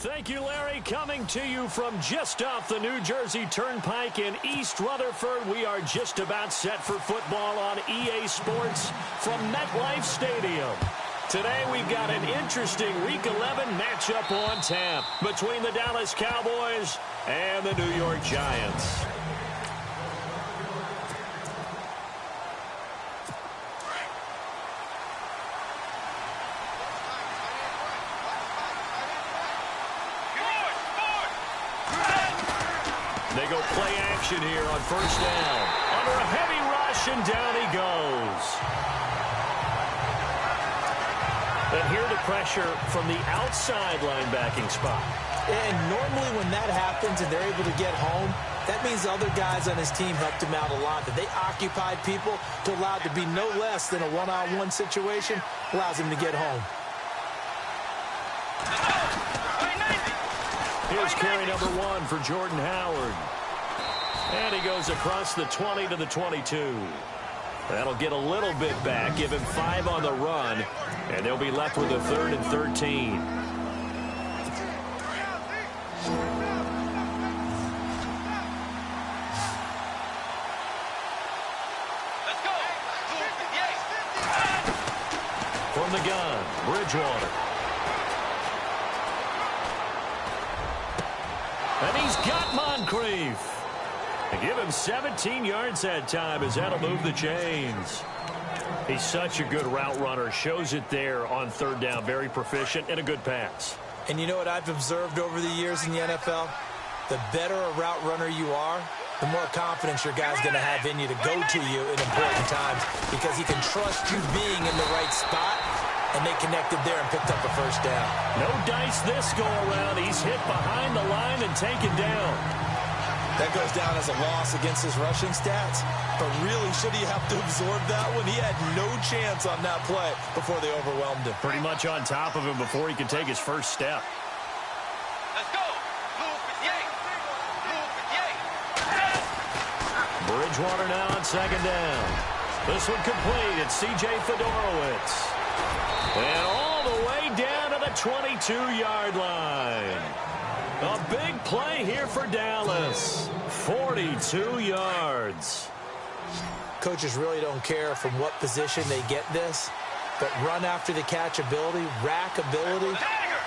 Thank you, Larry. Coming to you from just off the New Jersey Turnpike in East Rutherford. We are just about set for football on EA Sports from MetLife Stadium. Today we've got an interesting Week 11 matchup on tap between the Dallas Cowboys and the New York Giants. They go play action here on first down. Under a heavy rush, and down he goes. And here the pressure from the outside linebacking spot. And normally when that happens and they're able to get home, that means other guys on his team helped him out a lot. That they occupied people to allow it to be no less than a one-on-one situation, allows him to get home. Here's carry number 1 for Jordan Howard. And he goes across the 20 to the 22. That'll get a little bit back, give him 5 on the run, and they'll be left with a 3rd and 13. Let's go. From the gun, Bridgewater. And he's got Moncrief. They give him 17 yards that time as that'll move the chains. He's such a good route runner. Shows it there on 3rd down. Very proficient and a good pass. And you know what I've observed over the years in the NFL? The better a route runner you are, the more confidence your guy's going to have in you to go to you in important times because he can trust you being in the right spot. And they connected there and picked up a first down. No dice this go-around. He's hit behind the line and taken down. That goes down as a loss against his rushing stats. But really, should he have to absorb that one? He had no chance on that play before they overwhelmed him. Pretty much on top of him before he could take his first step. Let's go. Bridgewater now on 2nd down. This one complete. It's C.J. Fedorowicz. And all the way down to the 22-yard line. A big play here for Dallas. 42 yards. Coaches really don't care from what position they get this, but run after the catch ability, rack ability,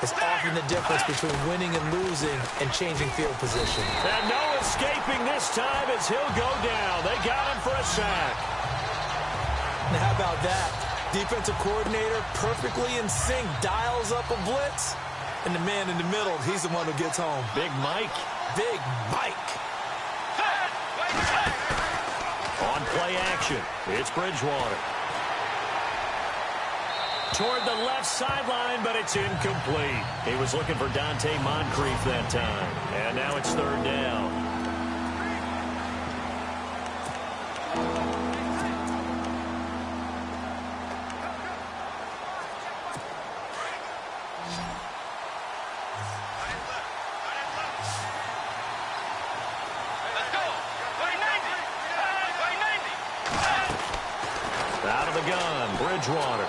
is often the difference between winning and losing and changing field position. And no escaping this time as he'll go down. They got him for a sack. Now how about that? Defensive coordinator perfectly in sync, dials up a blitz, and the man in the middle, he's the one who gets home. Big Mike. Big Mike. On play action, it's Bridgewater. Toward the left sideline, but it's incomplete. He was looking for Dante Moncrief that time. And now it's 3rd down. Out of the gun, Bridgewater.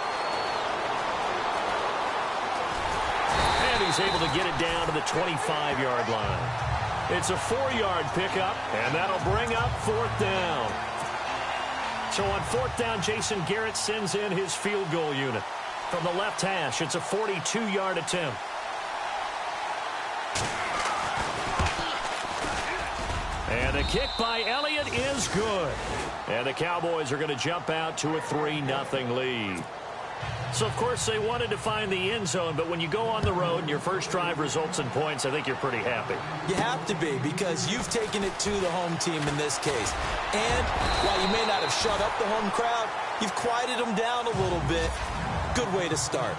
And he's able to get it down to the 25-yard line. It's a 4-yard pickup, and that'll bring up 4th down. So on 4th down, Jason Garrett sends in his field goal unit. From the left hash, it's a 42-yard attempt. And the kick by Elliott is good. And the Cowboys are going to jump out to a 3-0 lead. So, of course, they wanted to find the end zone, but when you go on the road and your first drive results in points, I think you're pretty happy. You have to be, because you've taken it to the home team in this case. And while you may not have shut up the home crowd, you've quieted them down a little bit. Good way to start.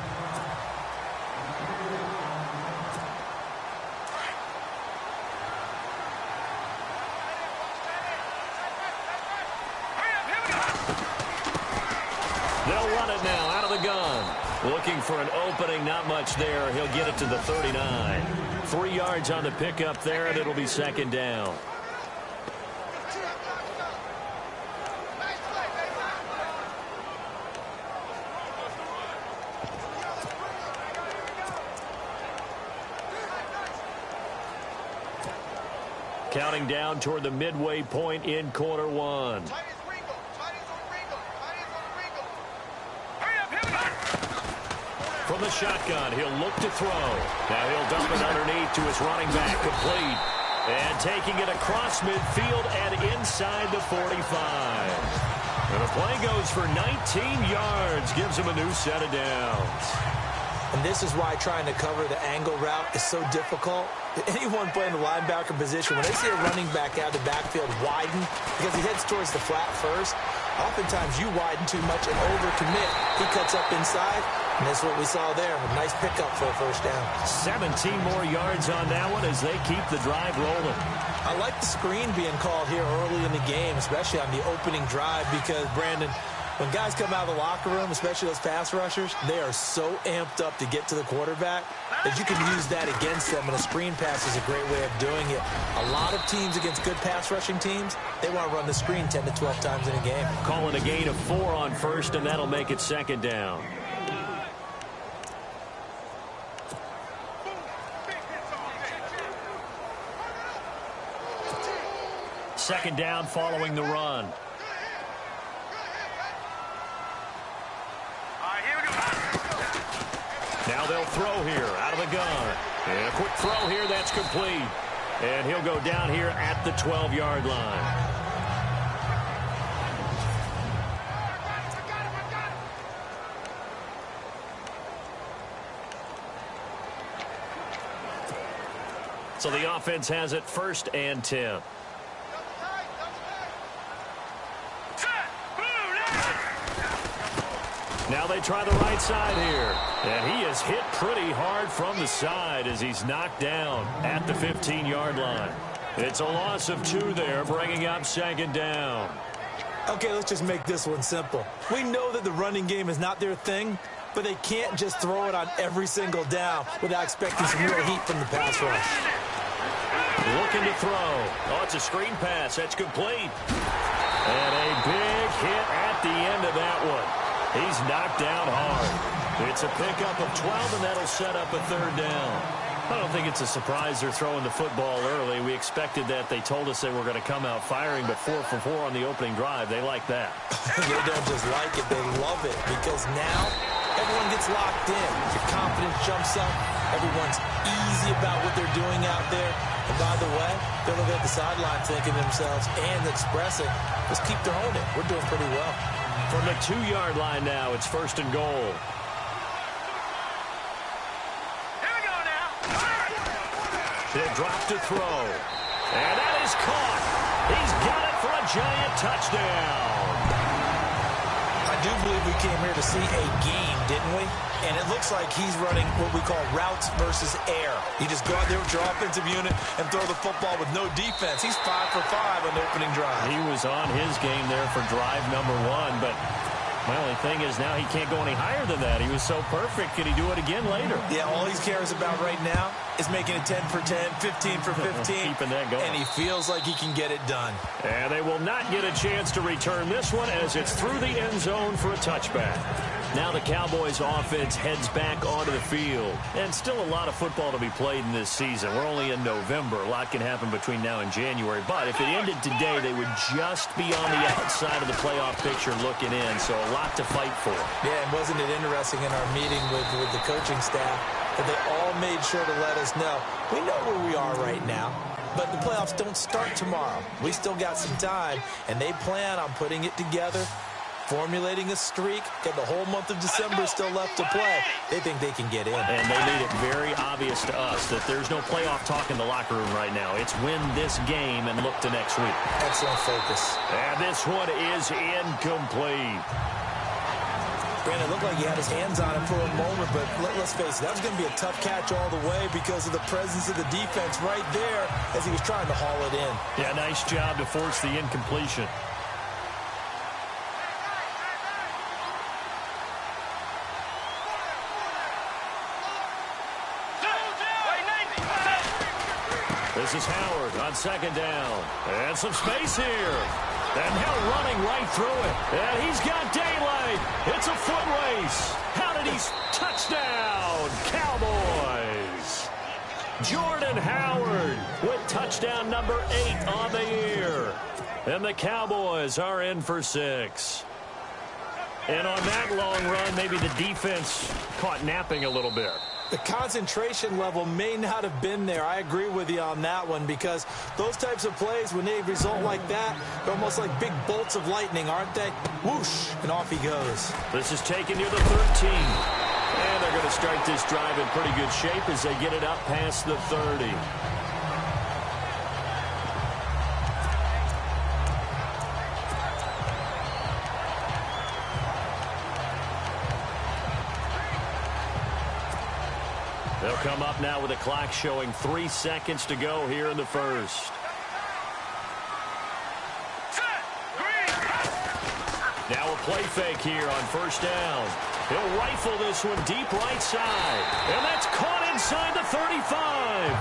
They'll run it now out of the gun. Looking for an opening, not much there. He'll get it to the 39. 3 yards on the pickup there, and it'll be 2nd down. counting down toward the midway point in quarter one. From the shotgun, he'll look to throw. Now he'll dump it underneath to his running back, complete. And taking it across midfield and inside the 45. And the play goes for 19 yards, gives him a new set of downs. And this is why trying to cover the angle route is so difficult. Anyone playing the linebacker position, when they see a running back out of the backfield widen because he heads towards the flat first, oftentimes you widen too much and overcommit. He cuts up inside, and that's what we saw there. A nice pickup for a first down. 17 more yards on that one as they keep the drive rolling. I like the screen being called here early in the game, especially on the opening drive, because, Brandon, when guys come out of the locker room, especially those pass rushers, they are so amped up to get to the quarterback that you can use that against them, and a screen pass is a great way of doing it. A lot of teams against good pass rushing teams, they want to run the screen 10 to 12 times in a game. Calling a gain of 4 on first, and that'll make it second down. Second down following the run. Now they'll throw here out of the gun. And a quick throw here, that's complete. And he'll go down here at the 12-yard line. So the offense has it 1st and 10. Now they try the right side here. And he is hit pretty hard from the side as he's knocked down at the 15-yard line. It's a loss of 2 there, bringing up second down. Okay, let's just make this one simple. We know that the running game is not their thing, but they can't just throw it on every single down without expecting some real heat from the pass rush. Looking to throw. Oh, it's a screen pass. That's complete. And a big hit at the end of that one. He's knocked down hard. It's a pickup of 12, and that'll set up a 3rd down. I don't think it's a surprise they're throwing the football early. We expected that. They told us they were going to come out firing, but 4 for 4 on the opening drive. They like that. They don't just like it. They love it because now everyone gets locked in. Your confidence jumps up. Everyone's easy about what they're doing out there. And by the way, they're looking at the sideline thinking to themselves and expressing, let's keep throwing it. We're doing pretty well. From the 2-yard line now, it's 1st and goal. Here we go now. He'll drop to throw. And that is caught. He's got it for a giant touchdown. I do believe we came here to see a game, didn't we? And it looks like he's running what we call routes versus air. You just go out there with your offensive unit and throw the football with no defense. He's 5 for 5 on the opening drive. He was on his game there for drive number 1, but my only thing is now he can't go any higher than that. He was so perfect. Can he do it again later? Yeah, all he cares about right now is making it 10 for 10, 15 for 15. Keeping that going. And he feels like he can get it done. And they will not get a chance to return this one as it's through the end zone for a touchback. Now the Cowboys offense heads back onto the field. And still a lot of football to be played in this season. We're only in November. A lot can happen between now and January. But if it ended today, they would just be on the outside of the playoff picture looking in. So a lot to fight for. Yeah, and wasn't it interesting in our meeting with the coaching staff that they all made sure to let us know, we know where we are right now, but the playoffs don't start tomorrow. We still got some time, and they plan on putting it together, formulating a streak, got the whole month of December still left to play. They think they can get in. And they made it very obvious to us that there's no playoff talk in the locker room right now. It's win this game and look to next week. Excellent focus. And this one is incomplete. Brandon, it looked like he had his hands on him for a moment, but let's face it, that was going to be a tough catch all the way because of the presence of the defense right there as he was trying to haul it in. Yeah, nice job to force the incompletion. This is Howard on second down. And some space here. And Hill running right through it. And he's got daylight. It's a foot race. How did he touchdown, Cowboys? Jordan Howard with touchdown number 8 on the year. And the Cowboys are in for 6. And on that long run, maybe the defense caught napping a little bit. The concentration level may not have been there. I agree with you on that one, because those types of plays, when they result like that, they're almost like big bolts of lightning, aren't they? Whoosh, and off he goes. This is taken near the 13. And they're going to start this drive in pretty good shape as they get it up past the 30. They'll come up now with the clock showing 3 seconds to go here in the first. Now a play fake here on first down. He'll rifle this one deep right side. And that's caught inside the 35.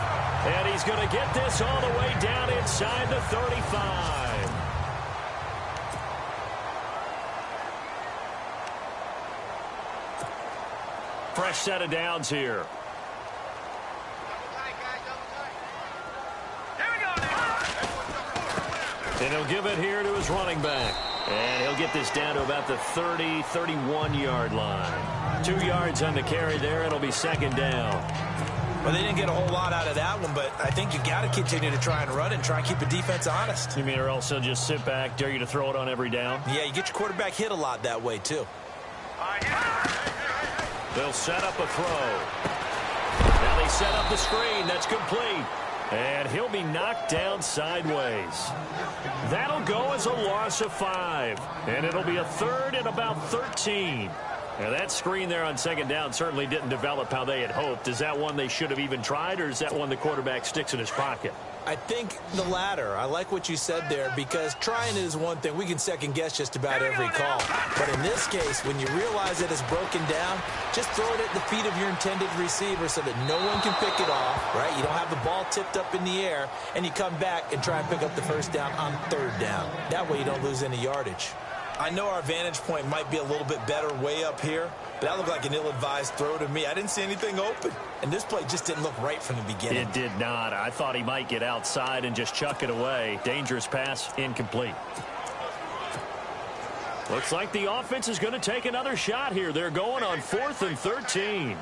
And he's going to get this all the way down inside the 35. Fresh set of downs here. And he'll give it here to his running back. And he'll get this down to about the 30, 31-yard line. 2 yards on the carry there. It'll be second down. Well, they didn't get a whole lot out of that one, but I think you got to continue to try and run and try and keep the defense honest. You mean, or else they'll just sit back, dare you to throw it on every down? Yeah, you get your quarterback hit a lot that way, too. They'll set up a throw. Now they set up the screen. That's complete. And he'll be knocked down sideways. That'll go as a loss of 5. And it'll be a third and about 13. Now that screen there on second down certainly didn't develop how they had hoped. Is that one they should have even tried, or is that one the quarterback sticks in his pocket? I think the latter. I like what you said there, because trying it is one thing. We can second guess just about every call. But in this case, when you realize that it's broken down, just throw it at the feet of your intended receiver so that no one can pick it off, right? You don't have the ball tipped up in the air, and you come back and try and pick up the first down on third down. That way you don't lose any yardage. I know our vantage point might be a little bit better way up here, but that looked like an ill-advised throw to me. I didn't see anything open, and this play just didn't look right from the beginning. It did not. I thought he might get outside and just chuck it away. Dangerous pass, incomplete. Looks like the offense is going to take another shot here. They're going on 4th and 13.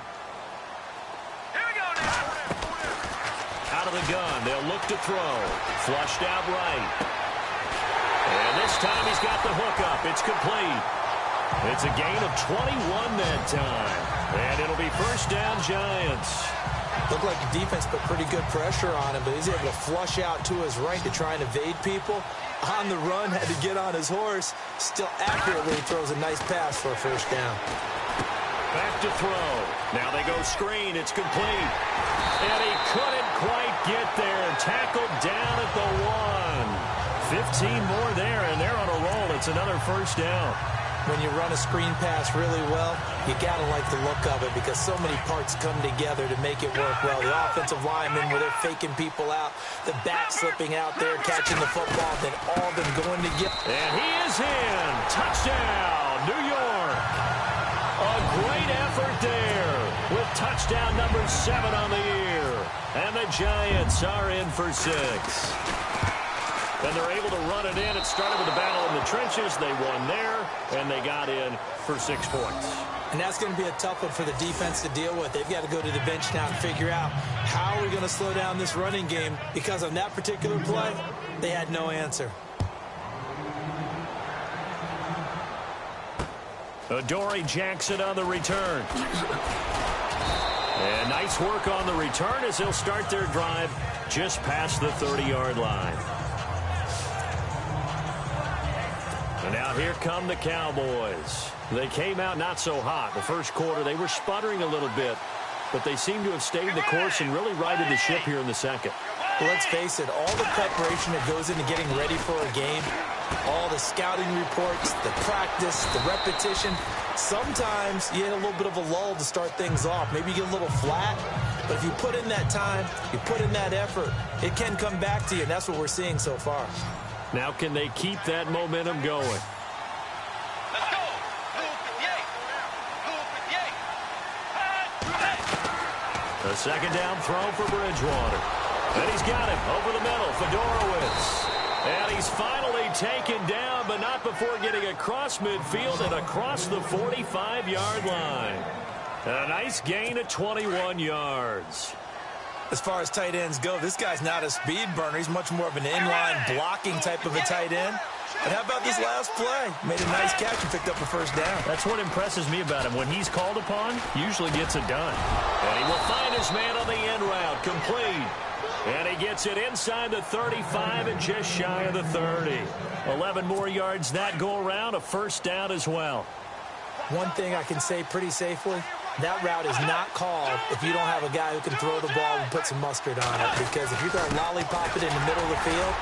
Out of the gun, they'll look to throw. Flushed out right. And this time he's got the hook up. It's complete. It's a gain of 21 that time. And it'll be first down, Giants. Looked like the defense put pretty good pressure on him, but he's able to flush out to his right to try and evade people. On the run, had to get on his horse. Still accurately throws a nice pass for a first down. Back to throw. Now they go screen. It's complete. And he couldn't quite get there. Tackled down at the 1. 15 more there, and they're on a roll. It's another first down. When you run a screen pass really well, you got to like the look of it, because so many parts come together to make it work well. The offensive linemen, where they're faking people out, the back slipping out there, catching the football, then all of them going to get. And he is in. Touchdown, New York. A great effort there with touchdown number 7 on the year. And the Giants are in for 6. And they're able to run it in. It started with a battle in the trenches. They won there, and they got in for 6 points. And that's going to be a tough one for the defense to deal with. They've got to go to the bench now and figure out how are we going to slow down this running game, because on that particular play, they had no answer. Adoree Jackson on the return. And nice work on the return as they'll start their drive just past the 30-yard line. And now here come the Cowboys. They came out not so hot. The first quarter, they were sputtering a little bit, but they seem to have stayed the course and really righted the ship here in the second. Well, let's face it, all the preparation that goes into getting ready for a game, all the scouting reports, the practice, the repetition, sometimes you hit a little bit of a lull to start things off. Maybe you get a little flat, but if you put in that time, you put in that effort, it can come back to you, and that's what we're seeing so far. Now can they keep that momentum going? Let's go. A second down throw for Bridgewater. And he's got him over the middle, Fedorowicz. And he's finally taken down, but not before getting across midfield and across the 45-yard line. A nice gain of 21 yards. As far as tight ends go, this guy's not a speed burner. He's much more of an inline blocking type of a tight end. But how about this last play? Made a nice catch and picked up a first down. That's what impresses me about him. When he's called upon, usually gets it done. And he will find his man on the end route, complete. And he gets it inside the 35 and just shy of the 30. 11 more yards that go around, a first down as well. One thing I can say pretty safely, that route is not called if you don't have a guy who can throw the ball and put some mustard on it. Because if you're going to lollipop it in the middle of the field,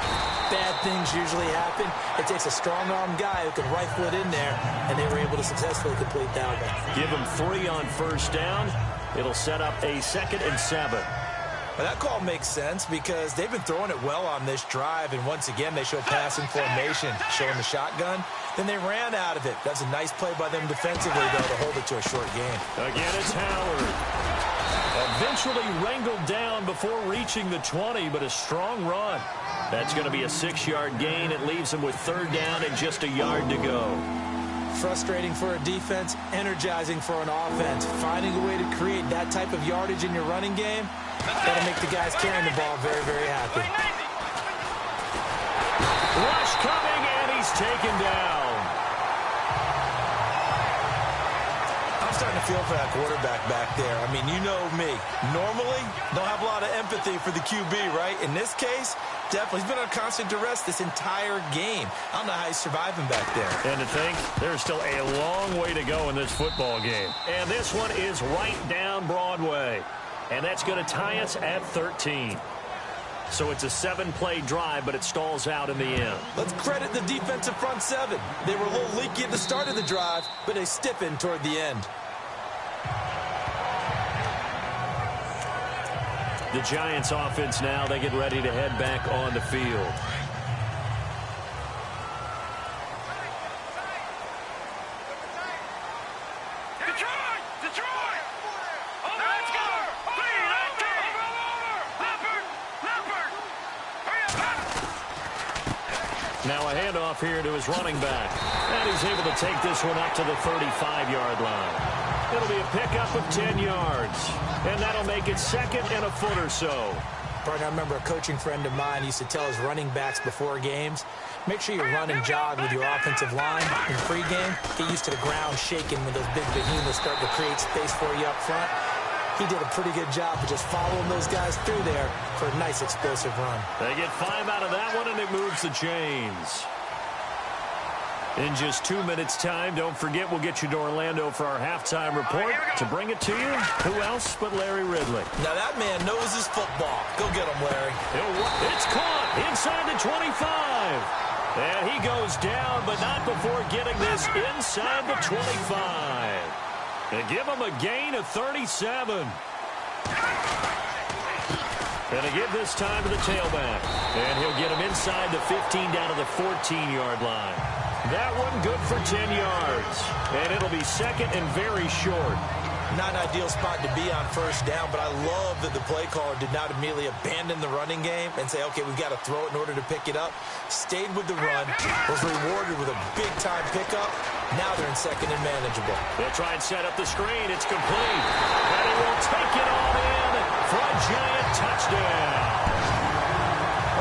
bad things usually happen. It takes a strong-arm guy who can rifle it in there, and they were able to successfully complete that one. Give him 3 on first down. It'll set up a 2nd and 7. Well, that call makes sense because they've been throwing it well on this drive, and once again, they show passing formation, showing the shotgun. Then they ran out of it. That's a nice play by them defensively, though, to hold it to a short game. Again, it's Howard. Eventually wrangled down before reaching the 20, but a strong run. That's going to be a 6-yard gain. It leaves him with 3rd down and just a yard to go. Frustrating for a defense, energizing for an offense. Finding a way to create that type of yardage in your running game, that'll make the guys carrying the ball very, very happy. Rush coming, and he's taken down. I'm starting to feel for that quarterback back there. I mean, you know me. Normally, don't have a lot of empathy for the QB, right? In this case, definitely. He's been on constant duress this entire game. I don't know how he's surviving back there. And to think, there's still a long way to go in this football game. And this one is right down Broadway. And that's going to tie us at 13. So it's a 7-play drive, but it stalls out in the end. Let's credit the defensive front 7. They were a little leaky at the start of the drive, but they stiffened toward the end. The Giants offense now, they get ready to head back on the field. Now a handoff here to his running back. And he's able to take this one up to the 35-yard line. It'll be a pickup of 10 yards. And that'll make it 2nd and a foot or so. Partner, I remember a coaching friend of mine used to tell his running backs before games, make sure you run and jog with your offensive line in pregame. Get used to the ground shaking when those big behemoths start to create space for you up front. He did a pretty good job of just following those guys through there for a nice explosive run. They get 5 out of that one, and it moves the chains. In just 2 minutes' time, don't forget we'll get you to Orlando for our halftime report. To bring it to you, who else but Larry Ridley? Now that man knows his football. Go get him, Larry. It's caught inside the 25. And he goes down, but not before getting this inside the 25. They give him a gain of 37. And they give this time to the tailback. And he'll get him inside the 15 down to the 14-yard line. That one good for 10 yards. And it'll be 2nd and very short. Not an ideal spot to be on first down, but I love that the play caller did not immediately abandon the running game and say, okay, we've got to throw it in order to pick it up. Stayed with the run, was rewarded with a big-time pickup. Now they're in 2nd and manageable. They'll try and set up the screen. It's complete. And he will take it all in for a Giant touchdown.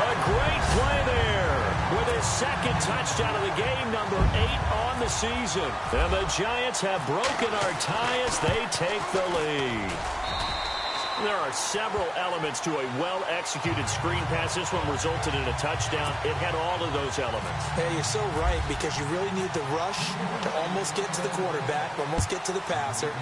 A great play there with his 2nd touchdown of the game, number 8 on the season. And the Giants have broken our tie as they take the lead. There are several elements to a well-executed screen pass. This one resulted in a touchdown. It had all of those elements. Hey, you're so right, because you really need the rush to almost get to the quarterback, almost get to the passer.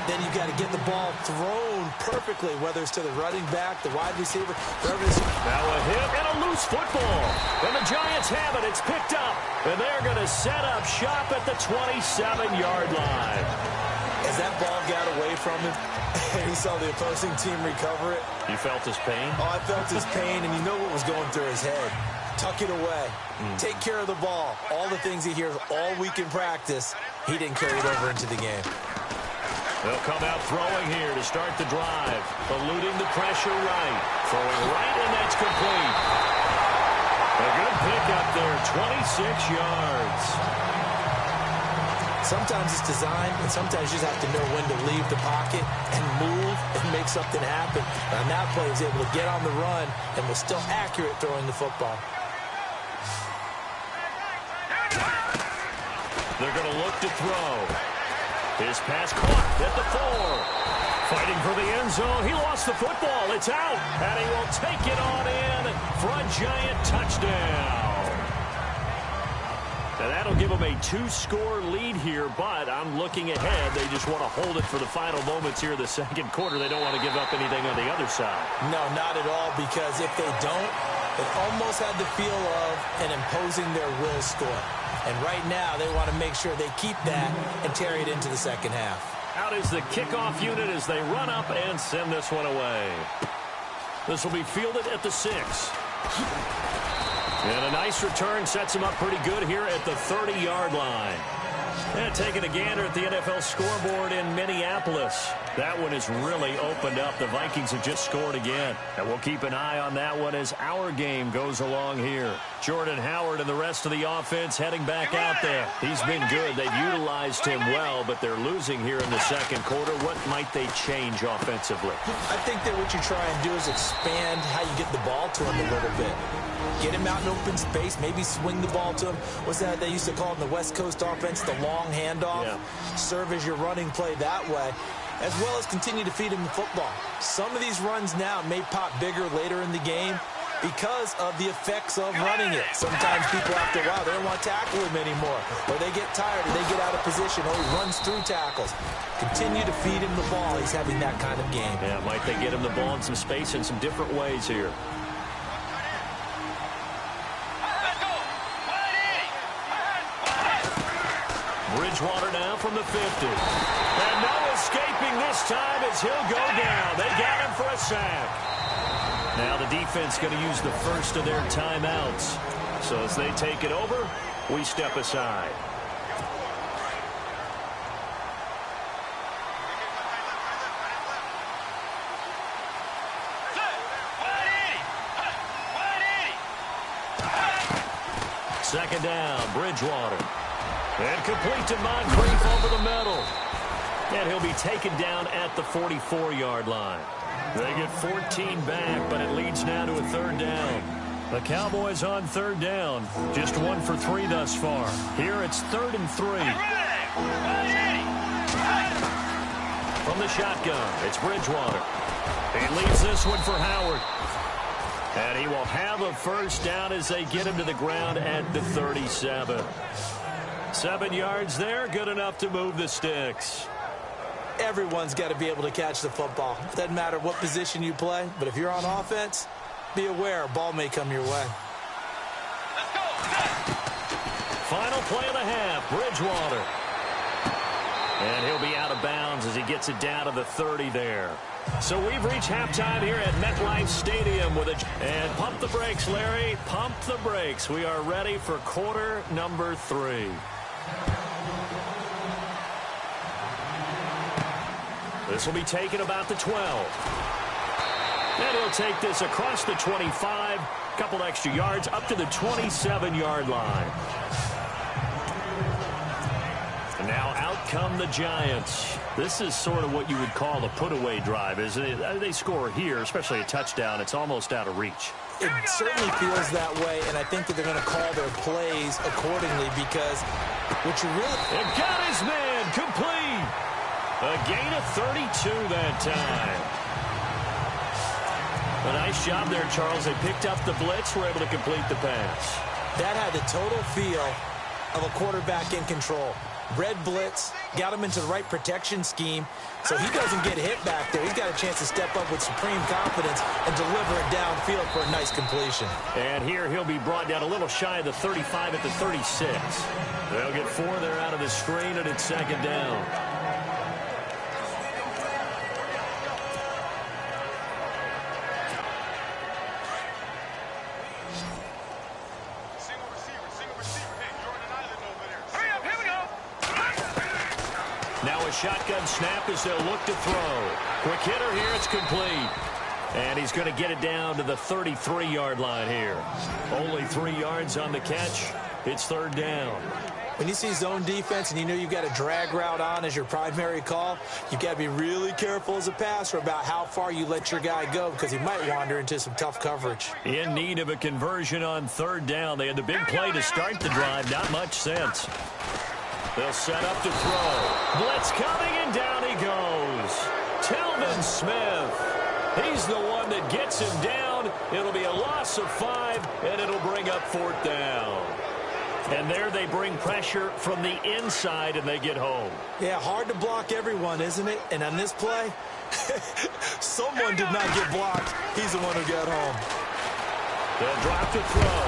Then you've got to get the ball thrown perfectly, whether it's to the running back, the wide receiver, wherever it is. Now a hit and a loose football. And the Giants have it. It's picked up. And they're going to set up shop at the 27-yard line. As that ball got away from him, and he saw the opposing team recover it. You felt his pain? Oh, I felt his pain, and you know what was going through his head. Tuck it away. Take care of the ball. All the things he hears all week in practice, he didn't carry it over into the game. They'll come out throwing here to start the drive. Eluding the pressure right. Throwing right, and that's complete. A good pickup there, 26 yards. Sometimes it's designed, and sometimes you just have to know when to leave the pocket and move and make something happen. And on that play, he was able to get on the run and was still accurate throwing the football. They're going to look to throw. His pass caught at the 4. Fighting for the end zone. He lost the football. It's out. And he will take it on in for a giant touchdown. Now that'll give them a 2-score lead here, but I'm looking ahead. They just want to hold it for the final moments here in the second quarter. They don't want to give up anything on the other side. No, not at all, because if they don't, it almost had the feel of an imposing their will score. And right now, they want to make sure they keep that and carry it into the second half. Out is the kickoff unit as they run up and send this one away. This will be fielded at the 6. And a nice return sets him up pretty good here at the 30-yard line. And taking a gander at the NFL scoreboard in Minneapolis. That one has really opened up. The Vikings have just scored again. And we'll keep an eye on that one as our game goes along here. Jordan Howard and the rest of the offense heading back out there. He's been good. They've utilized him well, but they're losing here in the second quarter. What might they change offensively? I think that what you try and do is expand how you get the ball to him a little bit. Get him out in open space, maybe swing the ball to him. What's that they used to call in the West Coast offense, the long handoff? Yeah. Serve as your running play that way, as well as continue to feed him the football. Some of these runs now may pop bigger later in the game because of the effects of running it. Sometimes people, after a while, they don't want to tackle him anymore, or they get tired, or they get out of position, or he runs through tackles. Continue to feed him the ball. He's having that kind of game. Yeah, might they get him the ball in some space in some different ways here. Bridgewater now from the 50. And no escaping this time as he'll go down. They got him for a sack. Now the defense going to use the first of their timeouts. So as they take it over, we step aside. Second down, Bridgewater. And complete to Moncrief over the middle. And he'll be taken down at the 44-yard line. They get 14 back, but it leads now to a third down. The Cowboys on third down. Just 1 for 3 thus far. Here it's 3rd and 3. From the shotgun, it's Bridgewater. He leaves this one for Howard. And he will have a first down as they get him to the ground at the 37. 7 yards there, good enough to move the sticks. Everyone's got to be able to catch the football. Doesn't matter what position you play, but if you're on offense, be aware a ball may come your way. Let's go. Final play of the half, Bridgewater. And he'll be out of bounds as he gets it down to the 30 there. So we've reached halftime here at MetLife Stadium with and pump the brakes, Larry. Pump the brakes. We are ready for quarter number 3. This will be taken about the 12. And he'll take this across the 25, couple extra yards, up to the 27-yard line. And now out come the Giants. This is sort of what you would call a put-away drive, isn't it? They score here, especially a touchdown. It's almost out of reach. It certainly feels that way, and I think that they're going to call their plays accordingly because what you really... And got his man complete. A gain of 32 that time. A nice job there, Charles. They picked up the blitz, were able to complete the pass. That had the total feel of a quarterback in control. Red blitz, got him into the right protection scheme, so he doesn't get hit back there. He's got a chance to step up with supreme confidence and deliver it downfield for a nice completion. And here he'll be brought down a little shy of the 35 at the 36. They'll get 4 there out of the screen, and it's second down. Now a shotgun snap as they'll look to throw. Quick hitter here. It's complete. And he's going to get it down to the 33-yard line here. Only 3 yards on the catch. It's third down. When you see zone defense and you know you've got a drag route on as your primary call, you've got to be really careful as a passer about how far you let your guy go because he might wander into some tough coverage. In need of a conversion on third down. They had the big play to start the drive. Not much sense. They'll set up to throw. Blitz coming, and down he goes. Telvin Smith. He's the one that gets him down. It'll be a loss of 5, and it'll bring up fourth down. And there they bring pressure from the inside, and they get home. Yeah, hard to block everyone, isn't it? And on this play, someone did not get blocked. He's the one who got home. They'll drop to throw.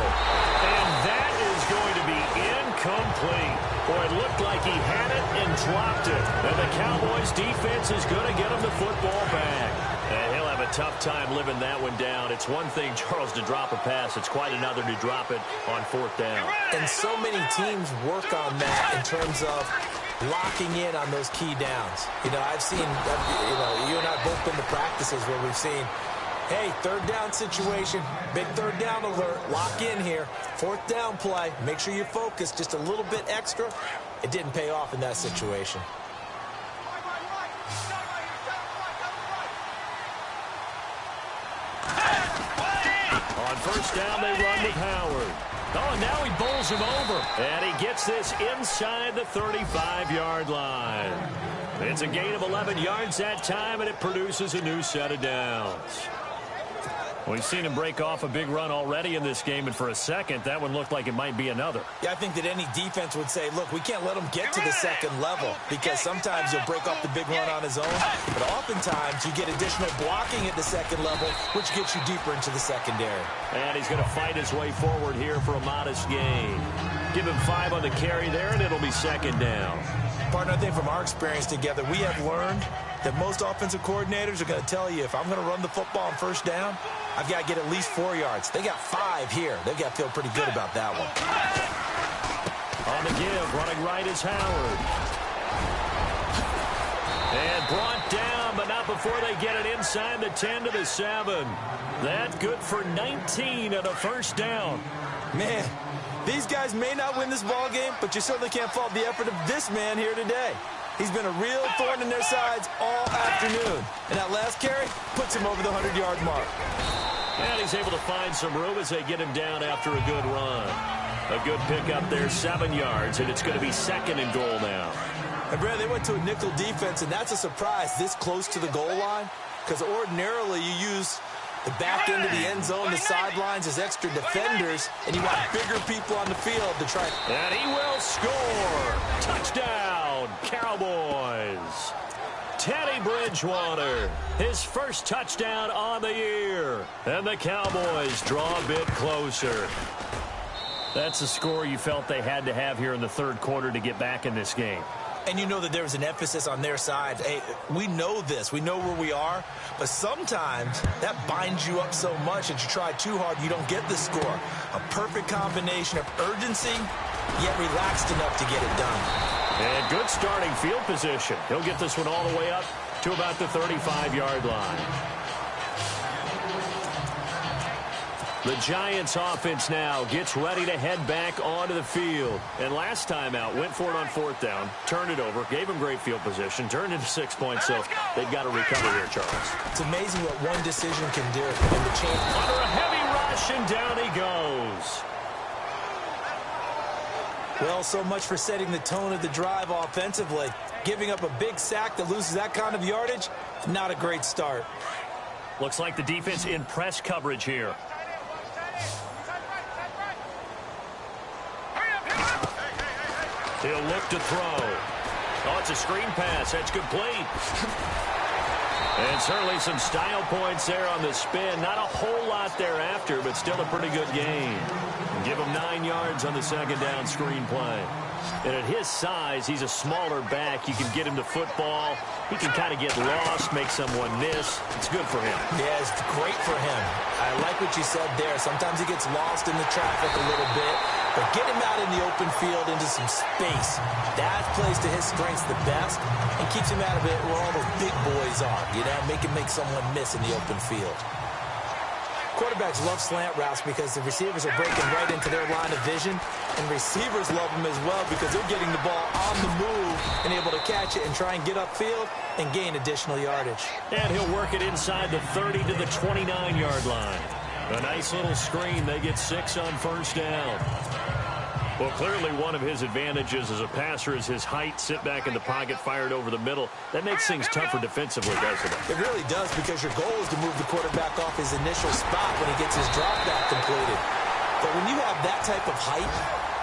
And that is going to be incomplete. Boy, it looked like he had it and dropped it. And the Cowboys' defense is going to get him the football back. And he'll have a tough time living that one down. It's one thing, Charles, to drop a pass. It's quite another to drop it on fourth down. And so many teams work on that in terms of locking in on those key downs. You know, I've seen, you and I both been to practices where we've seen, hey, third down situation, big third down alert, lock in here, fourth down play, make sure you focus just a little bit extra. It didn't pay off in that situation. On first down, they run with Howard. Oh, and now he bowls him over. And he gets this inside the 35-yard line. It's a gain of 11 yards that time, and it produces a new set of downs. We've seen him break off a big run already in this game, and for a second, that one looked like it might be another. Yeah, I think that any defense would say, look, we can't let him get to the second level because sometimes he'll break off the big run on his own, but oftentimes you get additional blocking at the second level, which gets you deeper into the secondary. And he's going to fight his way forward here for a modest gain. Give him 5 on the carry there, and it'll be second down. Partner, I think from our experience together, we have learned that most offensive coordinators are going to tell you, if I'm going to run the football on first down, I've got to get at least 4 yards. They got 5 here. They've got to feel pretty good about that one. On the give, running right is Howard. And brought down, but not before they get it inside the 10 to the 7. That's good for 19 and a first down. Man, these guys may not win this ball game, but you certainly can't fault the effort of this man here today. He's been a real thorn in their sides all afternoon. And that last carry puts him over the 100-yard mark. And he's able to find some room as they get him down after a good run. A good pickup there, 7 yards, and it's going to be second and goal now. And Brad, they went to a nickel defense, and that's a surprise this close to the goal line, because ordinarily you use the back end of the end zone, the sidelines as extra defenders, and you want bigger people on the field to try. And he will score. Touchdown, Cowboys. Teddy Bridgewater, his first touchdown on the year. And the Cowboys draw a bit closer. That's a score you felt they had to have here in the third quarter to get back in this game. And you know that there was an emphasis on their side. Hey, we know this. We know where we are. But sometimes that binds you up so much that you try too hard, you don't get the score. A perfect combination of urgency, yet relaxed enough to get it done. And good starting field position. He'll get this one all the way up to about the 35-yard line. The Giants offense now gets ready to head back onto the field. And last time out, went for it on fourth down, turned it over, gave him great field position, turned into 6 points, so they've got to recover here, Charles. It's amazing what one decision can do. And the change. Under a heavy rush, and down he goes. Well, so much for setting the tone of the drive offensively. Giving up a big sack that loses that kind of yardage, not a great start. Looks like the defense in press coverage here. He'll look to throw. Oh, it's a screen pass. That's complete. And certainly some style points there on the spin. Not a whole lot thereafter, but still a pretty good gain. Give him 9 yards on the second down screen play. And at his size, he's a smaller back. You can get him to football. He can kind of get lost, make someone miss. It's good for him. Yeah, it's great for him. I like what you said there. Sometimes he gets lost in the traffic a little bit. But get him out in the open field into some space. That plays to his strengths the best and keeps him out of it where all those big boys are. You know, make someone miss in the open field. Quarterbacks love slant routes because the receivers are breaking right into their line of vision, and receivers love them as well because they're getting the ball on the move and able to catch it and try and get upfield and gain additional yardage. And he'll work it inside the 30 to the 29-yard line. A nice little screen. They get 6 on first down. Well, clearly one of his advantages as a passer is his height. Sit back in the pocket, fired over the middle. That makes things tougher defensively, doesn't it? It really does, because your goal is to move the quarterback off his initial spot when he gets his drop back completed. But when you have that type of height,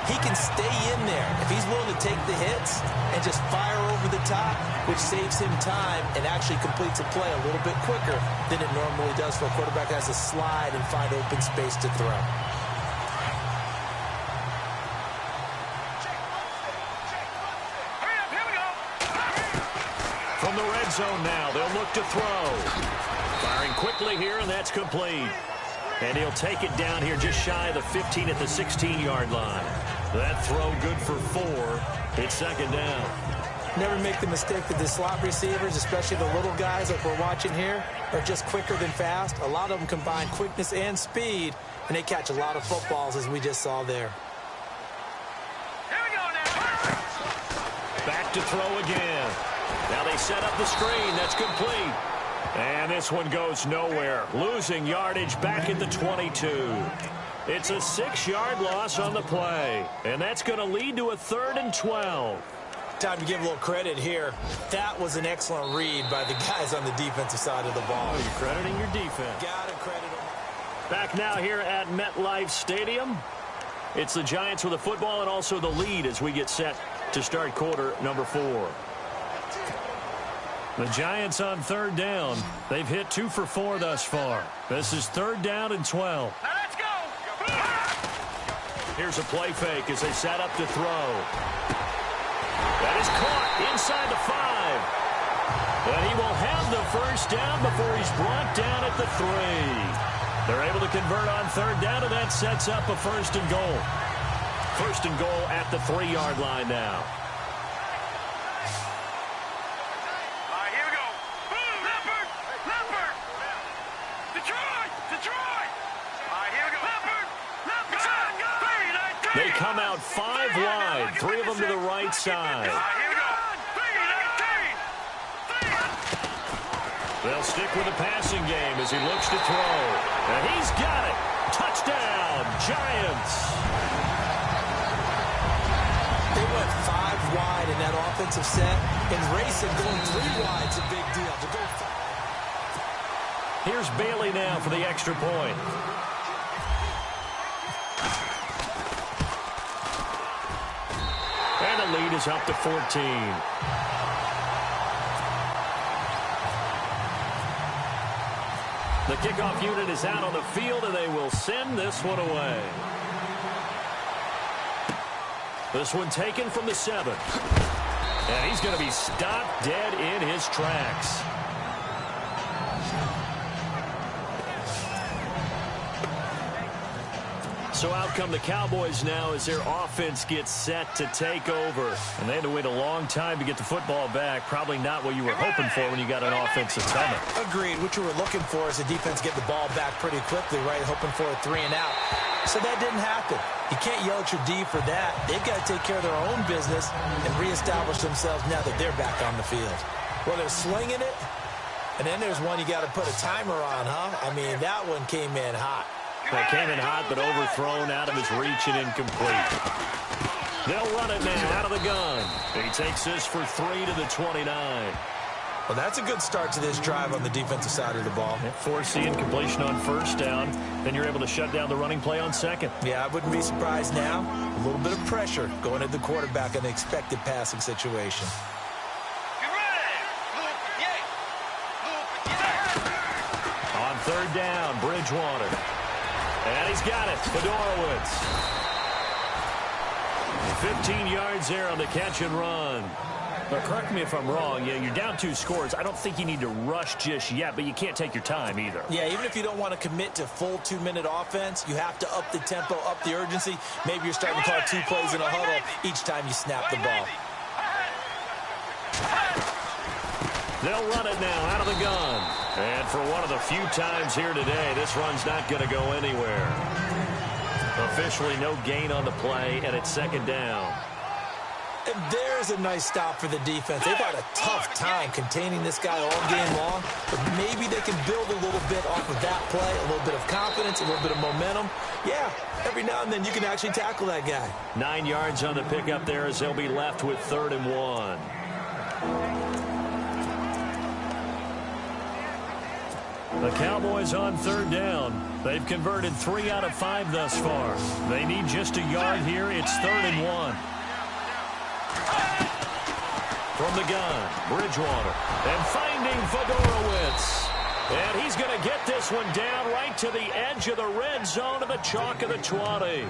he can stay in there if he's willing to take the hits and just fire over the top, which saves him time and actually completes a play a little bit quicker than it normally does for a quarterback that has to slide and find open space to throw. From the red zone now, they'll look to throw. Firing quickly here, and that's complete. And he'll take it down here just shy of the 15 at the 16-yard line. That throw good for 4. It's second down. Never make the mistake that the slot receivers, especially the little guys like we're watching here, are just quicker than fast. A lot of them combine quickness and speed, and they catch a lot of footballs, as we just saw there. Here we go now. Back to throw again. Now they set up the screen. That's complete. And this one goes nowhere. Losing yardage back at the 22. It's a 6-yard loss on the play. And that's going to lead to a 3rd and 12. Time to give a little credit here. That was an excellent read by the guys on the defensive side of the ball. Oh, you're crediting your defense. Gotta credit them. Back now here at MetLife Stadium. It's the Giants with the football and also the lead as we get set to start quarter number 4. The Giants on 3rd down. They've hit 2 for 4 thus far. This is 3rd down and 12. Now let's go. Here's a play fake as they set up to throw. That is caught inside the 5. And he will have the first down before he's brought down at the 3. They're able to convert on 3rd down, and that sets up a 1st and goal. 1st and goal at the 3-yard line now. They come out 5 wide, 3 of them to the right side. They'll stick with the passing game as he looks to throw. And he's got it. Touchdown, Giants. They went 5 wide in that offensive set, and racing going 3 wide's a big deal. To go 5. Here's Bailey now for the extra point. And the lead is up to 14. The kickoff unit is out on the field, and they will send this one away. This one taken from the 7. And he's going to be stopped dead in his tracks. So out come the Cowboys now as their offense gets set to take over. And they had to wait a long time to get the football back. Probably not what you were hoping for when you got an offensive coming. Agreed. What you were looking for is the defense get the ball back pretty quickly, right? Hoping for a 3 and out. So that didn't happen. You can't yell at your D for that. They've got to take care of their own business and reestablish themselves now that they're back on the field. Well, they're slinging it. And then there's one you got to put a timer on, huh? I mean, that one came in hot. That came in hot, but overthrown, out of his reach and incomplete. They'll run it now out of the gun. He takes this for 3 to the 29. Well, that's a good start to this drive on the defensive side of the ball. Forcing completion on 1st down. Then you're able to shut down the running play on 2nd. Yeah, I wouldn't be surprised now. A little bit of pressure going at the quarterback in the expected passing situation. On 3rd down, Bridgewater. And he's got it, Fedorowicz. 15 yards there on the catch and run. But correct me if I'm wrong, yeah, you're down 2 scores. I don't think you need to rush just yet, but you can't take your time either. Yeah, even if you don't want to commit to full 2-minute offense, you have to up the tempo, up the urgency. Maybe you're starting to call 2 plays in a huddle each time you snap the ball. They'll run it now out of the gun. And for one of the few times here today, this run's not going to go anywhere. Officially no gain on the play, and it's 2nd down. And there's a nice stop for the defense. They've had a tough time containing this guy all game long, but maybe they can build a little bit off of that play, a little bit of confidence, a little bit of momentum. Yeah, every now and then you can actually tackle that guy. 9 yards on the pickup there as they'll be left with 3rd and 1. The Cowboys on 3rd down. They've converted 3 out of 5 thus far. They need just a yard here. It's 3rd and 1. From the gun, Bridgewater. And finding Fedorowicz. And he's going to get this one down right to the edge of the red zone of the chalk of the 20.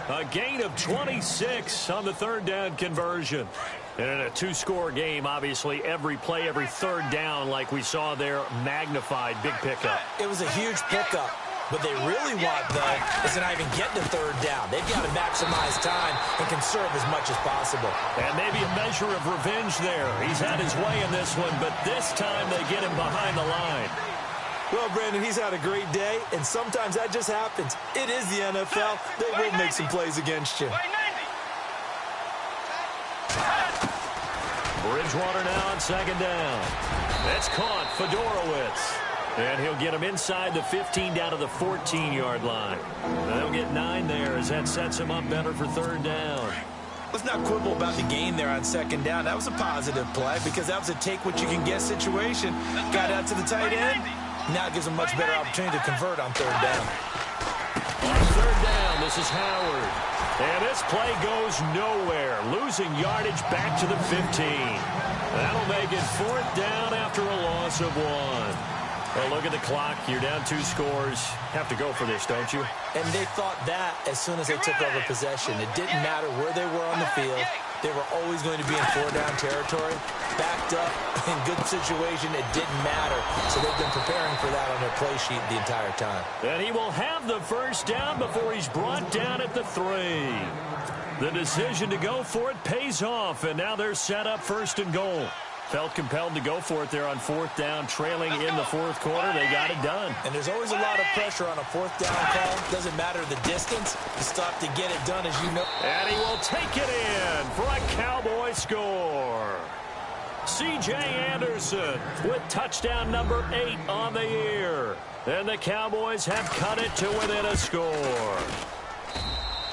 A gain of 26 on the 3rd down conversion. And in a 2-score game, obviously, every play, every 3rd down, like we saw there, magnified, big pickup. It was a huge pickup. What they really want, though, is to not even get to 3rd down. They've got to maximize time and conserve as much as possible. And maybe a measure of revenge there. He's had his way in this one, but this time they get him behind the line. Well, Brandon, he's had a great day, and sometimes that just happens. It is the NFL. They will make some plays against you. Bridgewater now on 2nd down. That's caught, Fedorowicz. And he'll get him inside the 15 down to the 14-yard line. They'll get 9 there as that sets him up better for 3rd down. Let's not quibble about the gain there on 2nd down. That was a positive play because that was a take-what-you-can-get situation. Got out to the tight end. Now it gives him a much better opportunity to convert on 3rd down. On 3rd down, this is Howard. And this play goes nowhere. Losing yardage back to the 15. That'll make it 4th down after a loss of 1. Well, look at the clock. You're down 2 scores. Have to go for this, don't you? And they thought that as soon as they took over possession. It didn't matter where they were on the field. They were always going to be in 4-down territory. Backed up, in good situation, it didn't matter. So they've been preparing for that on their play sheet the entire time. And he will have the 1st down before he's brought down at the 3. The decision to go for it pays off, and now they're set up 1st and goal. Felt compelled to go for it there on 4th down, trailing in the 4th quarter. They got it done. And there's always a lot of pressure on a 4th down call. Doesn't matter the distance. You stop to get it done, as you know. And he will take it in for a Cowboy score. C.J. Anderson with touchdown number 8 on the year. And the Cowboys have cut it to within a score.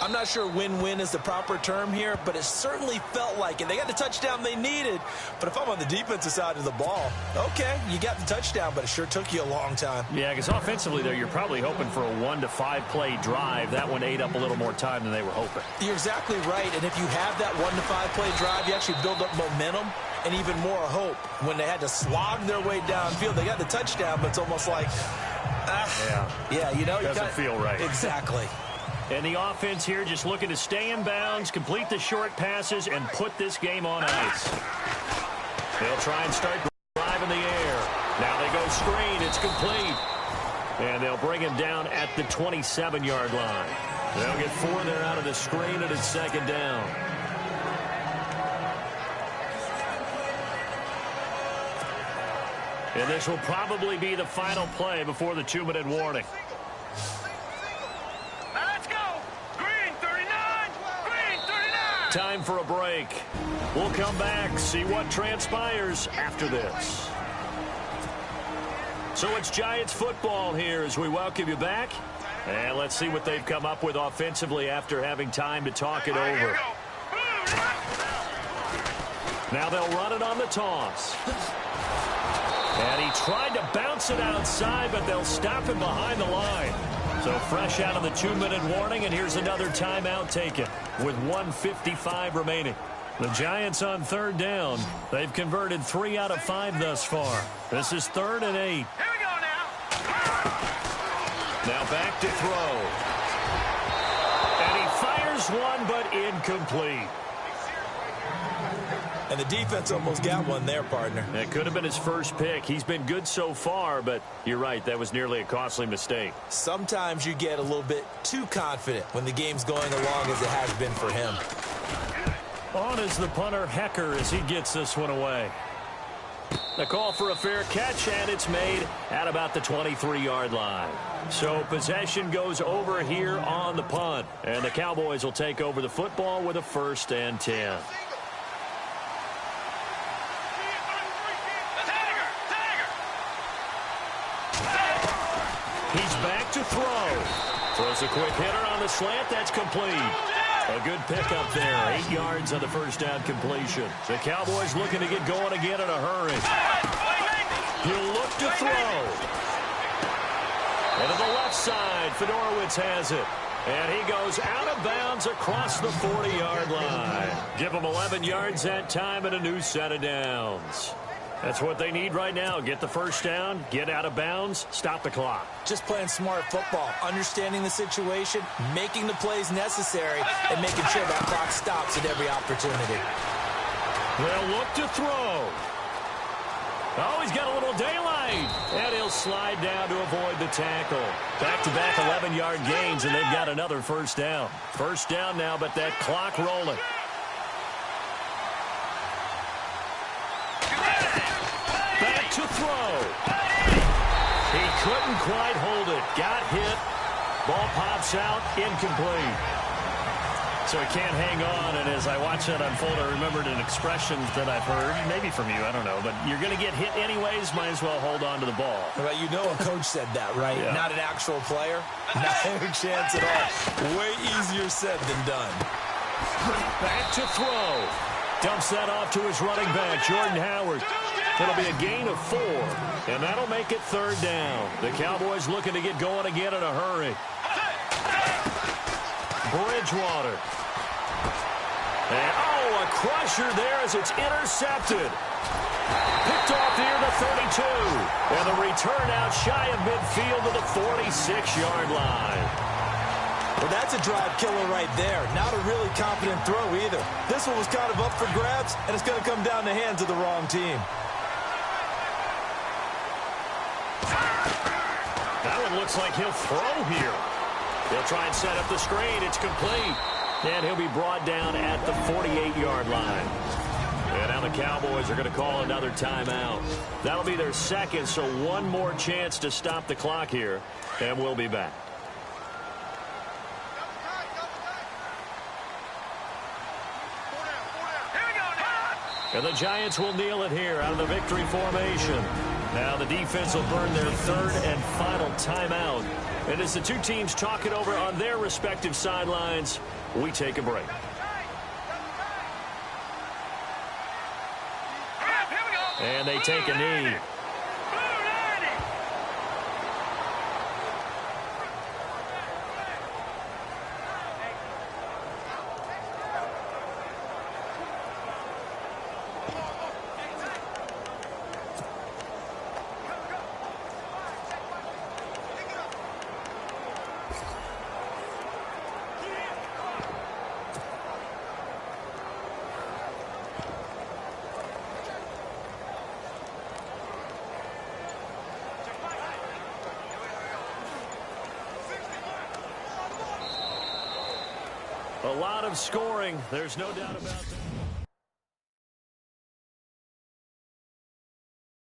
I'm not sure win-win is the proper term here, but it certainly felt like it. They got the touchdown they needed, but if I'm on the defensive side of the ball, okay, you got the touchdown, but it sure took you a long time. Yeah, because offensively there, you're probably hoping for a 1 to 5 play drive. That one ate up a little more time than they were hoping. You're exactly right, and if you have that 1 to 5 play drive, you actually build up momentum and even more hope. When they had to slog their way downfield, they got the touchdown, but it's almost like, yeah, you know, doesn't feel right. Exactly. And the offense here just looking to stay in bounds, complete the short passes, and put this game on ice. They'll try and start drive in the air. Now they go screen. It's complete. And they'll bring him down at the 27-yard line. They'll get 4 there out of the screen, and it's 2nd down. And this will probably be the final play before the 2-minute warning. Time for a break. We'll come back, see what transpires after this. So it's Giants football here as we welcome you back. And let's see what they've come up with offensively after having time to talk it over. Now they'll run it on the toss. And he tried to bounce it outside, but they'll stop him behind the line. So fresh out of the 2-minute warning, and here's another timeout taken with 1:55 remaining. The Giants on 3rd down. They've converted 3 out of 5 thus far. This is 3rd and 8. Here we go now. Now back to throw. And he fires one, but incomplete. And the defense almost got one there, partner. That could have been his first pick. He's been good so far, but you're right, that was nearly a costly mistake. Sometimes you get a little bit too confident when the game's going along as it has been for him. On is the punter, Hecker, as he gets this one away. The call for a fair catch, and it's made at about the 23-yard line. So possession goes over here on the punt, and the Cowboys will take over the football with a 1st and 10. He's back to throw. Throws a quick hitter on the slant. That's complete. A good pickup there. 8 yards on the first down completion. The Cowboys looking to get going again in a hurry. He'll look to throw. And to the left side, Fedorowicz has it. And he goes out of bounds across the 40-yard line. Give him 11 yards that time and a new set of downs. That's what they need right now. Get the first down, get out of bounds, stop the clock. Just playing smart football, understanding the situation, making the plays necessary, and making sure that clock stops at every opportunity. They'll look to throw. Oh, he's got a little daylight. And he'll slide down to avoid the tackle. Back-to-back 11-yard gains, and they've got another first down. First down now, but that clock rolling. Back to throw. He couldn't quite hold it. Got hit. Ball pops out. Incomplete. So he can't hang on, and as I watch that unfold, I remembered an expression that I've heard, maybe from you, I don't know, but you're going to get hit anyways, might as well hold on to the ball. Well, you know a coach said that, right? Yeah. Not an actual player. No chance at all. Way easier said than done. Back to throw. Dumps that off to his running back, Jordan Howard. It'll be a gain of 4, and that'll make it 3rd down. The Cowboys looking to get going again in a hurry. Bridgewater. And, a crusher there as it's intercepted. Picked off near the 32. And the return out shy of midfield to the 46-yard line. Well, that's a drive killer right there. Not a really confident throw either. This one was kind of up for grabs, and it's going to come down the hands of the wrong team. That one looks like he'll throw here. He'll try and set up the screen. It's complete. And he'll be brought down at the 48-yard line. And now the Cowboys are going to call another timeout. That'll be their second, so one more chance to stop the clock here. And we'll be back. And the Giants will kneel it here out of the victory formation. Now the defense will burn their 3rd and final timeout. And as the two teams talk it over on their respective sidelines, we take a break. And they take a knee. A lot of scoring. There's no doubt about that.